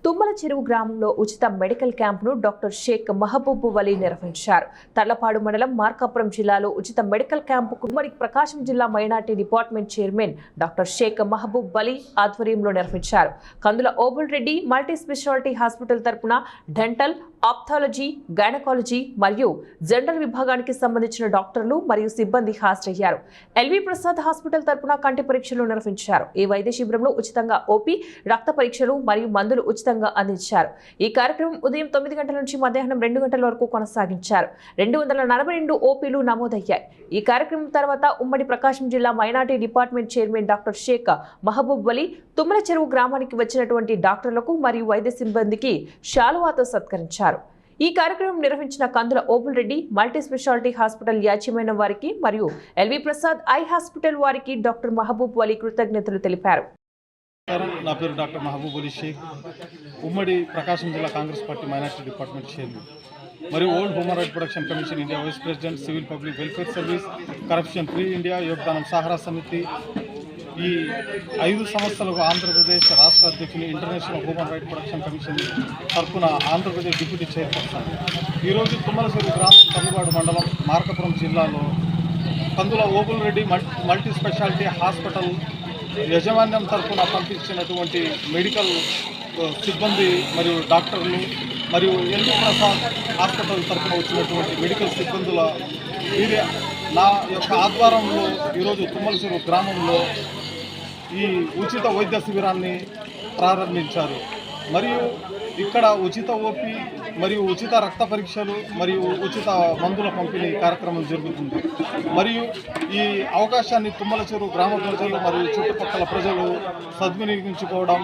తుమ్మల చెరువు గ్రామంలో ఉచిత మెడికల్ క్యాంపును డాక్టర్ షేక్ మహబూబ్ వలీ నిర్వహించారు. తర్లపాడు మండలం మార్కాపురం జిల్లాలో ఉచిత మెడికల్ క్యాంపుకు ఉమ్మడి ప్రకాశం జిల్లా minority department chairman doctor Sheikh Mahaboob Vali ఆధ్వర్యంలో నిర్వహించారు. Kandula Obul Reddy multi speciality hospital తరపున డెంటల్, ఆప్థాలజీ, గైనకాలజీ మరియు జనరల్ విభాగానికి సంబంధించిన డాక్టర్లు మరియు సిబ్బంది హాజరయ్యారు. ఎల్వి ప్రసాద్ హాస్పిటల్ తరపున కంటి పరీక్షలు నిర్వహించారు. ఈ వైద్య శిబిరంలో ఉచితంగా ఓపీ, రక్త పరీక్షలు మరియు మందులు ఉచితంగా అందించారు. ఈ కార్యక్రమం ఉదయం 9 గంటల నుంచి మధ్యాహ్నం 2 గంటల వరకు కొనసాగించారు. 242 ఓపీలు నమోదయ్యాయి. ఈ కార్యక్రమం తర్వాత ఉమ్మడి ప్రకాశం జిల్లా minority department chairman doctor Sheikh Mahaboob Vali Tummala Cheruvu గ్రామానికి వచ్చినటువంటి డాక్టర్లకు మరియు వైద్య సిబ్బందికి శాలువాతో సత్కరించారు. ఈ కార్యక్రమం నిర్వహించిన Kandula Obul Reddy multi speciality hospital యాజమాన్యం వారికి మరియు ఎల్వి ప్రసాద్ ఐ హాస్పిటల్ వారికి డాక్టర్ మహబూబ్ వలీ కృతజ్ఞతలు తెలిపారు. నా పేరు డాక్టర్ మహబూబ్ వలీ షేక్, ఉమ్మడి ప్రకాశం జిల్లా Congress party minority department chairman మరియు old human right protection commission India vice president, civil public welfare service, corruption free India, యోగదానం సహారా సమితి, ఈ 5 సంవత్సరాలకు ఆంధ్రప్రదేశ్ రాష్ట్ర అధ్యక్షుని, international human right protection commission తరఫున ఆంధ్రప్రదేశ్ డిప్యూటీ చైర్పర్సన్. ఈరోజు తుమ్మల చెరువు గ్రామం తర్లపాడు మండలం మార్కాపురం జిల్లాలో Kandula Obul Reddy multi speciality hospital యాజమాన్యం తరఫున పంపించినటువంటి మెడికల్ సిబ్బంది మరియు డాక్టర్లు మరియు ఎల్వి ప్రసాద్ హాస్పిటల్ తరఫున వచ్చినటువంటి మెడికల్ సిబ్బందుల నా యొక్క ఆధ్వర్యంలో ఈరోజు తుమ్మల చెరువు గ్రామంలో ఈ ఉచిత వైద్య శిబిరాన్ని ప్రారంభించారు. మరియు ఇక్కడ ఉచిత ఓపీ మరియు ఉచిత రక్త పరీక్షలు మరియు ఉచిత మందుల పంపిణీ కార్యక్రమం జరుగుతుంది. మరియు ఈ అవకాశాన్ని తుమ్మల చెరువు గ్రామ ప్రజలు మరియు చుట్టుపక్కల ప్రజలు సద్వినియోగించుకోవడం